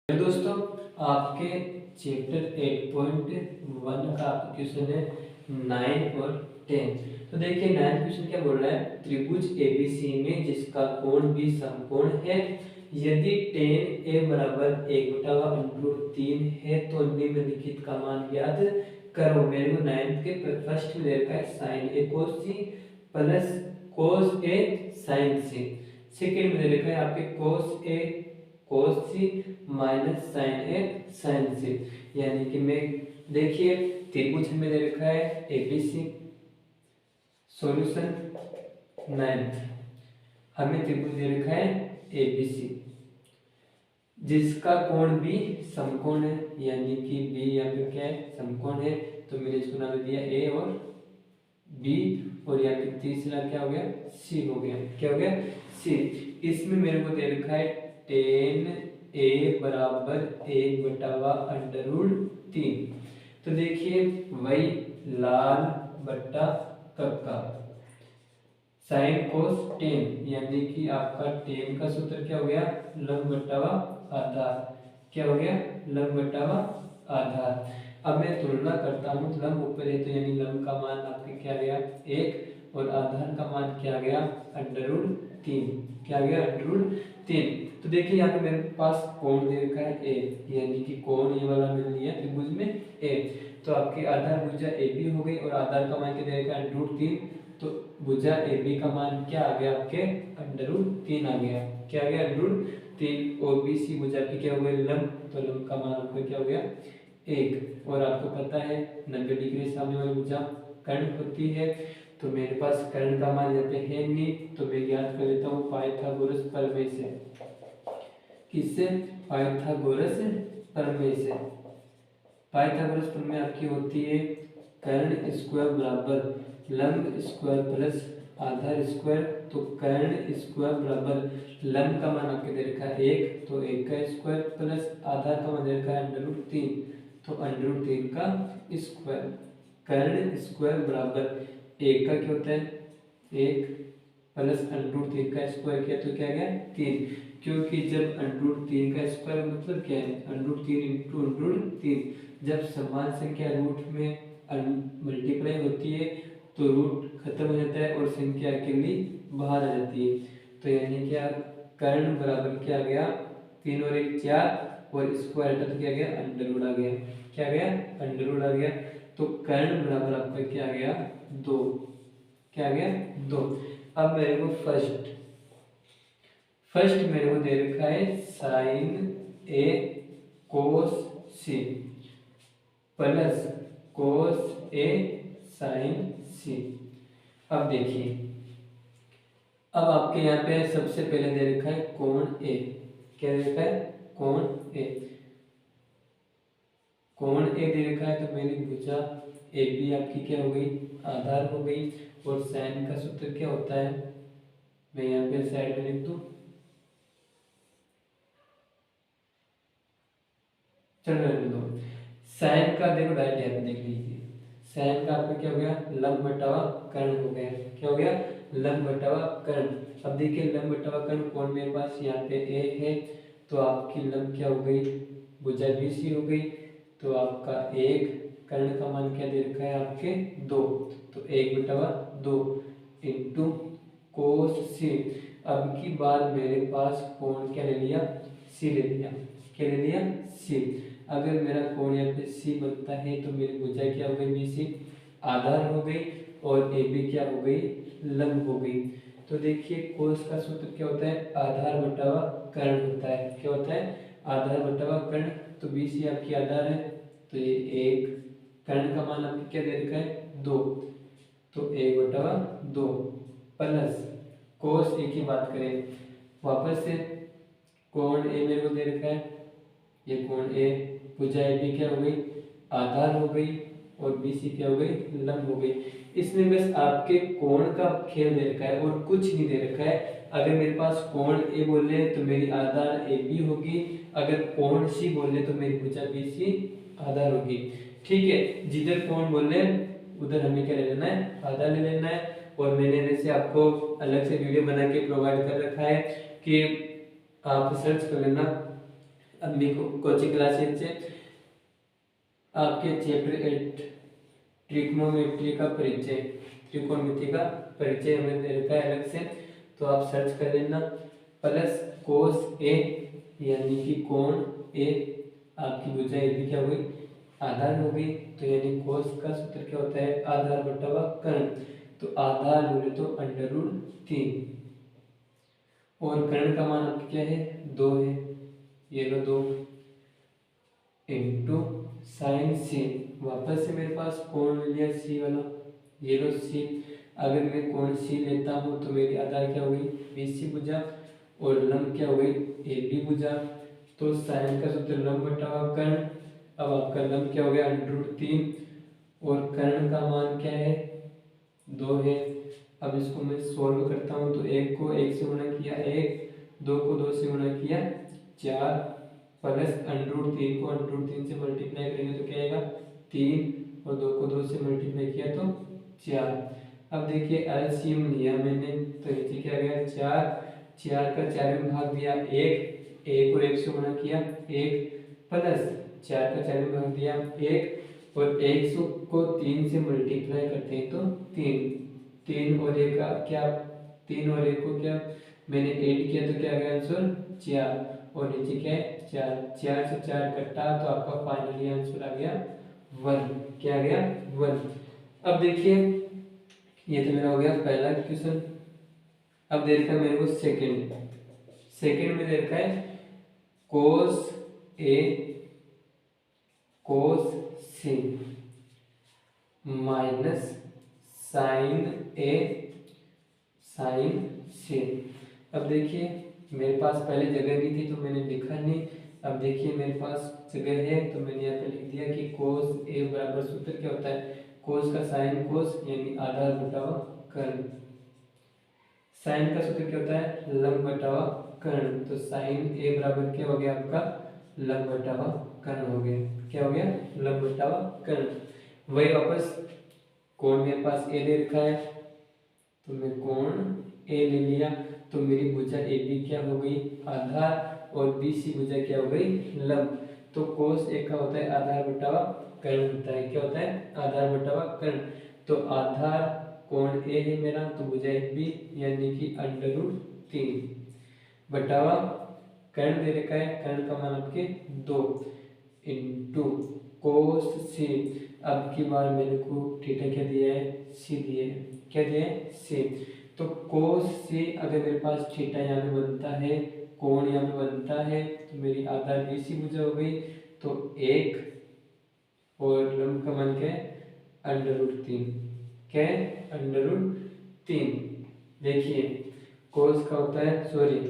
Hello दोस्तों, आपके chapter 8.1 का आपका क्वेश्चन है 9 और 10। तो देखिए 9 क्वेश्चन क्या बोल रहा है, त्रिभुज एबीसी में जिसका कोण भी समकोण है, यदि tan a बराबर 1/√3 है तो निम्नलिखित का मान ज्ञात करो। मेरे को 9 के फर्स्ट में दे रखा है sin a cos c plus cos a sin c। Second में दे रखा है आपके cos a cos c minus sine A sine C. यानी कि मैं देखिए त्रिभुज में दे रखा है एबीसी। सॉल्यूशन 9 हमें त्रिभुज दे रखा है एबीसी जिसका कोण भी समकोण है, यानी कि बी यहाँ पे क्या है समकोण है, तो मैंने इसको नाम दिया ए और बी, और यहाँ पे तीसरा क्या हो गया सी हो गया। क्या हो गया सी। इसमें मेरे को दे रखा है tan a बराबर 1/√3। तो देखिए वही लाल बट्टा कक्का साइन कोस टेन, यानी कि आपका टेन का सूत्र क्या हो गया लंब बट्टा आधार। क्या हो गया लंब बट्टा आधार। अब मैं तुलना करता हूँ, लंब ऊपर है तो यानी लंब का मान आपके क्या गया 1 और आधार का मान क्या गया √3। क्या गया √3। तो देखिए यहाँ पे मेरे पास कोण दे रखा है ए, यानी कि कोण ये वाला मिल लिया त्रिभुज में ए। तो आपकी आधार भुजा ए बी हो गई और आधार का मान क्या दे रखा है √3। तो भुजा ए बी का मान क्या आ गया आपके √3 आ गया। क्या आ गया √3। और बी सी भुजा की क्या हो गया लंब, तो लंब का मान आपका क्या हो गया 1। और आपको पता है 90 डिग्री सामने वाली भुजा कर्ण होती है, तो मेरे पास कर्ण का मान यहाँ पे है नहीं, तो मैं ज्ञात कर लेता हूँ पाइथागोरस प्रमेय से। किससे? पाइथागोरस प्रमेय से। पाइथागोरस प्रमेय आपकी होती है कर्ण स्क्वायर बराबर लंब स्क्वायर प्लस आधार स्क्वायर। तो कर्ण स्क्वायर बराबर लंब का मान आपके दे रखा है 1, तो 1 का स्क्वायर प्लस आधार का मान दे रखा है √3, तो √3 का स्क्वायर। कर्ण स्क्वायर बराबर 1 का क्या होता है 1 प्लस √3 का स्क्वायर किया तो क्या गया 3, क्योंकि जब √3 का स्क्वायर मतलब क्या है √3 इंटू √3। जब समान संख्या रूट में मल्टीप्लाई होती है तो रूट खत्म हो जाता है और संख्या अकेली बाहर आ जाती है। तो यानी क्या कर्ण बराबर क्या आ गया 3 और 1 4 और स्क्वायर हटा तो क्या गया अंडर आ गया। क्या गया अंडर आ गया। तो कर्ण बराबर आपका क्या आ गया 2। क्या आ गया 2। अब मेरे को फर्स्ट मेरे को दे रखा है साइन ए कोस सी प्लस कोस ए साइन सी। अब देखिए, अब आपके यहाँ पे सबसे पहले दे रखा है कोण ए। क्या दे रखा है कोण ए। कोण ए दे रखा है तो मेरी भुजा ए बी आपकी क्या हो गई आधार हो गई। और साइन का सूत्र क्या होता है, मैं यहाँ पे साइड में लिख दूं, चलो दो साइन का देखो डायरेक्ट यहाँ पे देख लीजिए। साइन का आपका क्या हो गया लंब बटावा कर्ण हो गया। क्या हो गया लंब बटावा कर्ण। अब देखिए लंब बटावा कर्ण कोण मेरे पास यहाँ पे ए है, तो आपकी लंब क्या हो गई भुजा बी सी हो गई। तो आपका 1 कर्ण का मान क्या दे रखा है आपके 2, तो 1/2 इंटू कोस सी। अब की बार मेरे पास कोण क्या ले लिया सी ले लिया। क्या ले लिया सी। अगर मेरा कोण यहाँ पे सी बनता है तो मेरी भुजा क्या हो गई बी सी आधार हो गई और ए बी क्या हो गई लंब हो गई। तो देखिए कोस का सूत्र क्या होता है आधार बटावा कर्ण होता है। क्या होता है आधार बटावा कर्ण। तो बी सी आपकी आधार है, तो ये 1 कर्ण का मान आपको क्या दे रखा है 2, तो 1/2 प्लस कोस ए की बात करें वापस से कोण ए मेरे को दे रखा है, ये कोण ए भुजा ए बी क्या हो गई आधार हो गई और बी सी क्या हो गई लंब हो गई। इसमें बस आपके कोण का खेल दे रखा है और कुछ नहीं दे रखा है। अगर मेरे पास कोण ए बोले तो मेरी आधार ए बी होगी, अगर कोण सी बोले तो मेरी भुजा बी सी आधार होगी। ठीक है, जिधर कोण बोले उधर हमें क्या ले लेना है आधार ले लेना है। और मैंने वैसे आपको अलग से वीडियो बना के प्रोवाइड कर रखा है कि आप सर्च कर लेना अपनी कोचिंग क्लासेज से आपके चैप्टर 8 ट्रिग्नोमेट्री का परिचय, त्रिकोणमिति का परिचय हमें दे रखा है अलग से, तो आप सर्च कर लेना। प्लस कोस ए यानी कि कोण ए, आपकी भुजा ए भी क्या हुई, आधार हो गई। तो यानी कोस का सूत्र क्या होता है, आधार बटा कर्ण। तो आधार बोले तो √3 और कर्ण का मान आपका क्या है, 2 है, ये लो 2 इंटू साइन सी। वापस से मेरे पास कोण मिल गया सी वाला, ये लो सी। अगर मैं कोण सी लेता हूँ तो मेरी आधार क्या हो गई, BC भुजा, और लंब क्या हो गई, AB भुजा। तो साइन का सूत्र लंब बटा कर्ण। अब आपका लंब क्या हो गया, √3 और कर्ण का मान क्या है, 2 है। अब इसको मैं सोल्व करता हूँ तो 1 को 1 से गुणा किया 1, 2 को 2 से गुणा किया 4, प्लस √3 को √3 से मल्टीप्लाई करेंगे तो क्या आएगा 3, और 2 को 2 से मल्टीप्लाई किया तो 4। अब देखिए एलसीएम लिया मैंने तो नीचे क्या आ गया 4 का 4 में भाग दिया 1 और 1 से गुणा किया 1, प्लस 4 का 4 में भाग दिया 1 और 1 को 3 से मल्टीप्लाई करते हैं तो 3 और 1 का क्या, 3 और 1 को क्या मैंने ऐड किया तो क्या आ गया आंसर 4, और नीचे क्या है 4 से 4 कटा तो आपका फाइनली आंसर आ गया 1। क्या आ गया 1। अब देखिए ये तो मेरा हो गया पहला क्वेश्चन। अब दे रखा है मेरे को सेकंड में दे रखा है कोस ए कोस सी माइनस साइन ए साइन सी। अब देखिए मेरे पास पहले जगह नहीं थी तो मैंने लिखा नहीं। अब देखिए मेरे पास जगह है तो मैंने यहाँ पे लिख दिया कि कोस ए बराबर सूत्र क्या होता है, कोस का साइन कोस यानी आधार बटा कर्ण। साइन का सूत्र क्या होता है, लंब बटा कर्ण। तो साइन ए बराबर क्या हो गया आपका, लंब बटा कर्ण हो गया। क्या हो गया, लंब बटा कर्ण। वही वापस कोण मेरे पास ए दे रखा है तो मैं कोण ए ले लिया, तो मेरी भुजा ए बी क्या हो गई आधार, और BC भुजा क्या हो गई लंब। तो कोस ए का होता है आधार बटा कर्ण होता है, क्या होता है आधार बटा कर्ण। तो आधार कोण ए है मेरा, तो भुजा ए बी यानी कि √3 बटा कर्ण दे रखा है, कर्ण का मान आपके 2 इंटू कोस सी। अब की बार मेरे को थीटा क्या दिया है, सी दिया है। क्या दिया है, सी। तो कोस सी अगर मेरे पास थीटा यहाँ पे बनता है, कोण यहाँ पे बनता है, तो मेरी आधार BC भुजा हो गई। तो 1 और लंब का मान क्या है √3। क्या है √3। देखिए कोस का होता है, सॉरी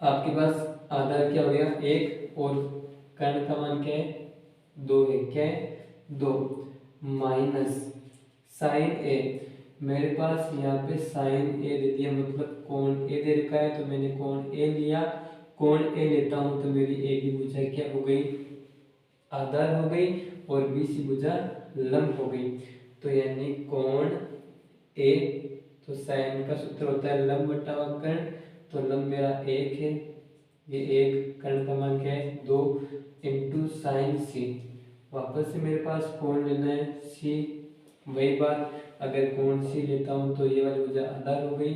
आपके पास आधार क्या हो गया 1 और कर्ण का मान क्या है 2 है। क्या है 2 माइनस साइन ए। मेरे पास यहाँ पे साइन ए दे दिया, मतलब कोण ए दे रखा है तो मैंने कोण ए लिया। कोण ए लेता हूँ तो मेरी ए की भुजा क्या हो गई आधार हो गई, और BC भुजा लंब हो गई। तो यानी कोण ए, तो साइन का सूत्र होता है लंब बटा कर्ण। तो लंब मेरा 1 है, ये 1, कर्ण का मान क्या है 2 इंटू साइन सी। वापस से मेरे पास कोण लेना है सी। वही बात, अगर कोण सी लेता हूँ तो ये वाली भुजा आधार हो गई,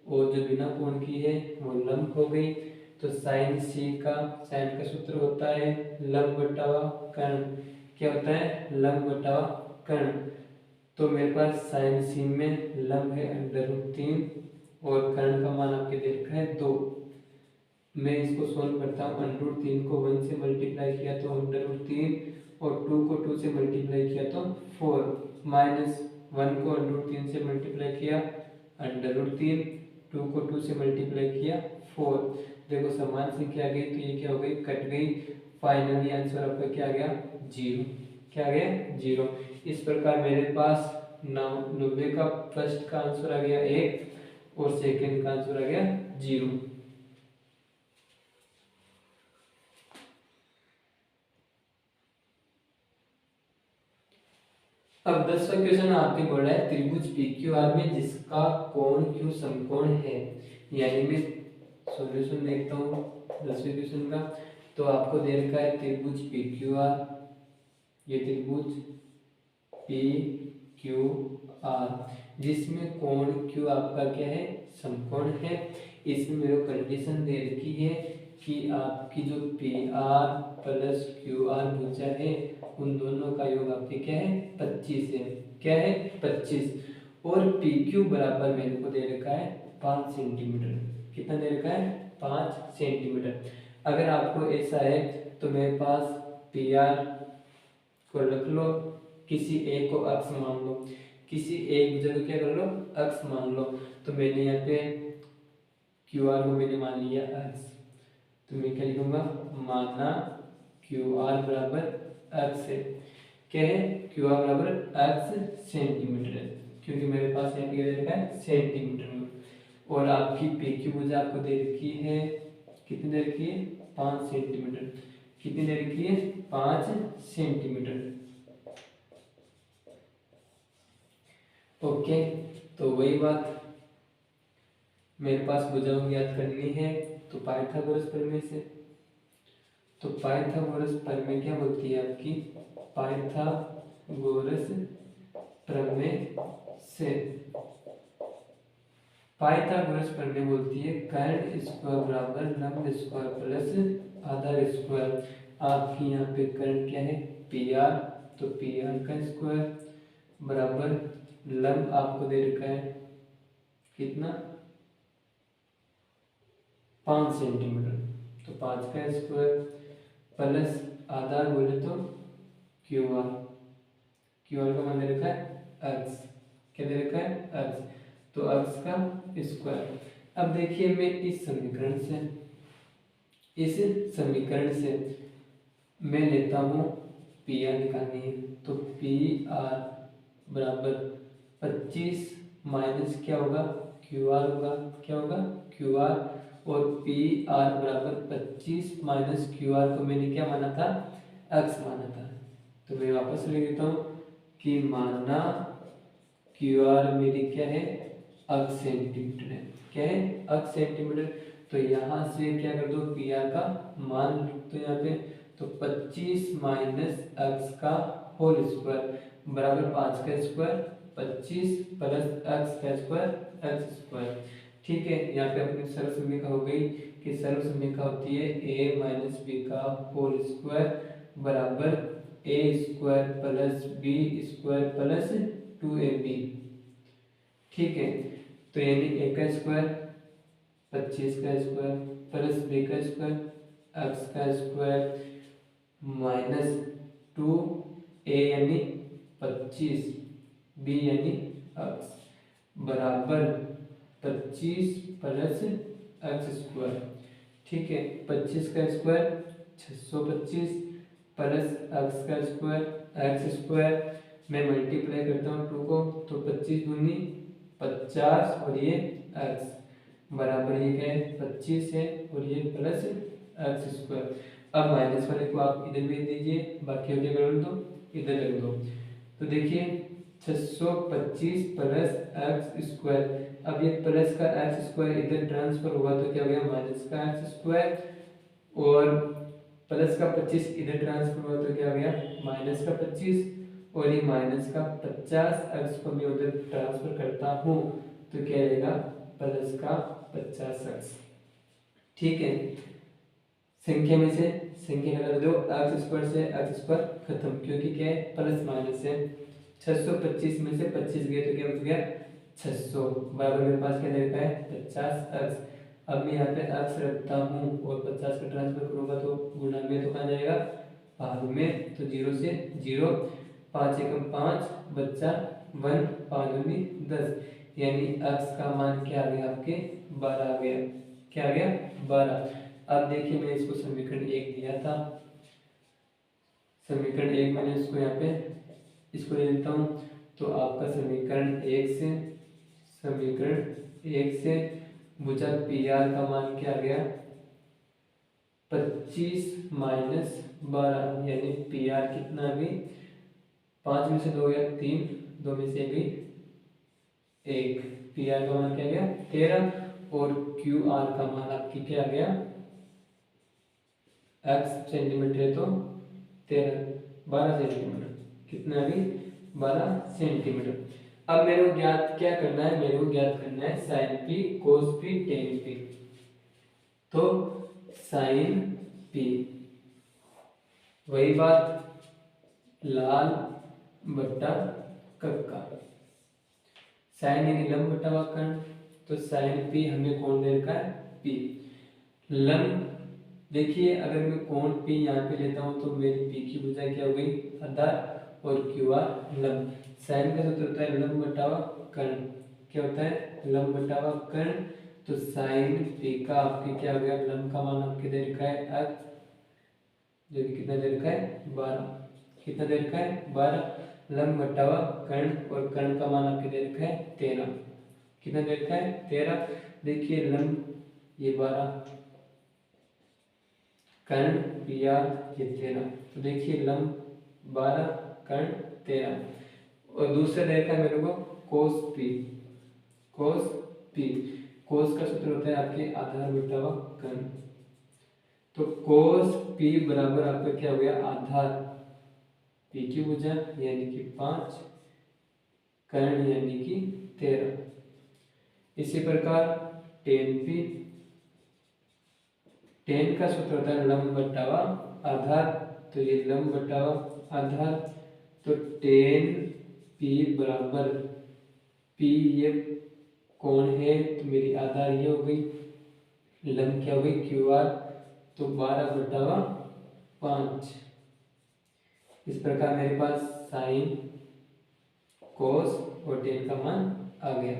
और जो बिना कोण की है वो लंब हो गई। तो साइन सी का, साइन का सूत्र होता है लंब बटा कर्ण। क्या होता है लंब बटा कर्ण। तो मेरे पास साइन सी में लंब है √3 और कर्ण का मान आपके दे रखा है 2। मैं इसको सोल्व करता हूँ। √3 को 1 से मल्टीप्लाई किया तो √3, और 2 को 2 से मल्टीप्लाई किया तो 4, माइनस 1 को √3 से मल्टीप्लाई किया √3, 2 को 2 से मल्टीप्लाई किया 4। देखो समान संख्या आ गई तो ये क्या हो गई, कट गई। फाइनली आंसर आपका क्या आ गया 0। क्या आ गया 0। इस प्रकार मेरे पास 90 का फर्स्ट का आंसर आ गया 1 और सेकंड का आंसर आ गया 0। अब 10वां क्वेश्चन आपके बोल रहा है त्रिभुज PQR में जिसका कोण Q समकोण है। यानी मैं सॉल्यूशन देखता हूँ 10वें क्वेश्चन का। तो आपको दे रखा है त्रिभुज पी क्यू आर, ये त्रिभुज पी क्यू आर जिसमें कोण क्यू आपका क्या है, समकोण है। इसमें मेरे को कंडीशन दे रखी है कि आपकी जो P R plus Q R भुजा है उन दोनों का योग आपके क्या है, 25 है। क्या है, 25। और पी क्यू बराबर मेरे को दे रखा है 5 सेंटीमीटर। कितना दे रखा है, 5 सेंटीमीटर। अगर आपको ऐसा है तो मेरे पास पी आर को रख लो, किसी एक को अक्ष मान लो, किसी एक जगह क्या कर लो, अक्ष मान लो। तो मैंने यहाँ पे क्यू आर को मैंने मान लिया अक्ष, तो मैं क्या लिखूंगा, माना क्यू आर बराबर अक्ष है। क्या है, क्यू आर बराबर अक्ष सेंटीमीटर है, क्योंकि मेरे पास यहाँ पे क्या दे रखा है, सेंटीमीटर में। और आपकी पी क्यू मुझे आपको दे रखी है, कितनी दे रखी है, 5 सेंटीमीटर। कितनी दे रखी है, 5 सेंटीमीटर। ओके, तो वही बात मेरे पास भुजाओं ज्ञात करनी है। तो पाइथागोरस प्रमेय से, तो पाइथागोरस प्रमेय क्या बोलती है आपकी, पाइथागोरस प्रमेय से, पाइथागोरस प्रमेय बोलती है कर्ण स्क्वायर बराबर लंब स्क्वायर प्लस आधार स्क्वायर। आपकी यहाँ पे कर्ण क्या है, पी आर, तो पी आर का स्क्वायर बराबर लंब आपको दे रखा है कितना, 5 सेंटीमीटर, तो 5 का स्क्वायर प्लस आधार बोले तो क्यू आर, क्यू आर का मान दे रखा है अक्ष। क्या दे रखा है, अक्ष, तो अक्ष का स्क्वायर। अब देखिए मैं इस समीकरण से, इस समीकरण से मैं लेता हूँ पी आर निकालनी है, तो पी आर बराबर 25 माइनस क्या होगा, क्यू आर होगा। क्या होगा, क्यू आर। और पी आर बराबर 25 माइनस क्यू आर को मैंने क्या माना था, अक्ष माना था। तो मैं वापस लिख देता हूँ कि माना क्यू आर मेरी क्या है, अक्ष सेंटीमीटर है। क्या है, अक्ष सेंटीमीटर। तो यहाँ से क्या कर दो, पी आर का मान लिख दो यहाँ पे, तो 25 माइनस अक्ष का होल स्क्वायर बराबर 5 का स्क्वायर, 25 प्लस अक्ष का स्क्वायर, अक्ष स्क्वायर। ठीक है, यहाँ पे अपनी सर्वसम्मिका हो गई कि सर्वसम्मिका होती है a माइनस बी का होल स्क्वायर बराबर a square plus B square plus 2ab। ठीक है, तो यानी a का स्क्वायर 25 का स्क्वायर प्लस b का स्क्वायर x का स्क्वायर माइनस 2a यानी 25 b यानी x बराबर 25 प्लस एक्स स्क्वायर। ठीक है, 25 का स्क्वायर 625 प्लस एक्स का स्क्वायर, एक्स स्क्वायर मैं मल्टीप्लाई करता हूँ 2 को, तो 25 दूनी 50 और ये एक्स बराबर ये क्या है, 25 है और ये प्लस एक्स स्क्वायर। अब माइनस वाले को आप इधर भेज दीजिए, बाकी हो क्या कर दो, इधर रख दो। तो देखिए 625 प्लस एक्स स्क्वायर, अब ये प्लस का एक्स स्क्वायर इधर ट्रांसफर हुआ तो क्या हो गया, माइनस का एक्स स्क्वायर, और प्लस का 25 इधर ट्रांसफर हुआ तो क्या हो गया, माइनस का 25, और ये माइनस का 50 एक्स को मैं उधर ट्रांसफर करता हूँ तो क्या आएगा, प्लस का 50 एक्स। ठीक है, संख्या में से संख्या लगा दो, एक्स स्क्वायर से एक्स स्क्वायर खत्म, क्योंकि क्या है, प्लस माइनस है। 625 में से 25 गए तो क्या बच गया, 600 बराबर मेरे पास क्या रहता है, 50 एक्स। अब मैं यहाँ पे एक्स रखता हूँ और 50 का ट्रांसफर करूँगा तो गुणा में तो कहाँ जाएगा, भाग में, तो 0 से 0, 5 एकम 5 बच्चा 1, 5 दूनी 10, यानी एक्स का मान क्या आ गया आपके, 12 आ गया। क्या आ गया, 12। अब देखिए मैंने इसको समीकरण 1 दिया था, समीकरण 1 मैंने इसको यहाँ पे इसको ले लेता हूँ, तो आपका समीकरण 1 से, समीकरण 1 से भुजा पी आर का मान क्या आ गया, 25 माइनस 12, यानी पी आर कितना आ गई, 5 में से 2 गया 3, 2 में से गई 1, पी आर का मान क्या गया 13, और क्यू आर का मान आपकी क्या आ गया x सेंटीमीटर है तो 12 सेंटीमीटर, कितना भी 12 सेंटीमीटर। अब मेरे को ज्ञात क्या करना है, मेरे को ज्ञात करना है sign P cos P ten P. तो साइन पी वही बात लाल बट्टा कक्का, साइन यानी लंब बटा वक्र, तो साइन पी हमें कौन दे रखा है पी। लंब देखिए अगर मैं कोण पी यहाँ पे लेता हूँ तो मेरी पी की भुजा क्या हो गई आधार और क्यू आर लंब। साइन का सूत्र होता है लंब बटावा कर्ण, क्या होता है लंब बटावा कर्ण। तो साइन पी का आपके क्या हो गया, लंब का मान आपके दे रखा है अब जो कि कितना दे रखा है 12, कितना दे रखा है 12 लंब बटावा कर्ण, और कर्ण का मान आपके दे रखा है 13, कितना दे रखा है 13। देखिए लंब ये 12 कर्ण पी आर ये 13, तो देखिए लंब 12 कर्ण 13, और दूसरा देखा मेरे को कोस पी, कोस पी कोस का सूत्र होता है आपके आधार बटा कर्ण। तो कोस पी बराबर आपका क्या हो गया आधार पी की भुजा यानी कि 5 कर्ण यानी कि 13। इसी प्रकार टेन पी, टेन का सूत्र होता है लंब बटावा आधार, तो ये लंब बटावा आधार, तो टेन पी बराबर पी ये कौन है तो मेरी आधार ये हो गई, लंब क्या हो गई क्यू आर, तो 12 बटावा 5। इस प्रकार मेरे पास साइन कोस और टेन का मान आ गया।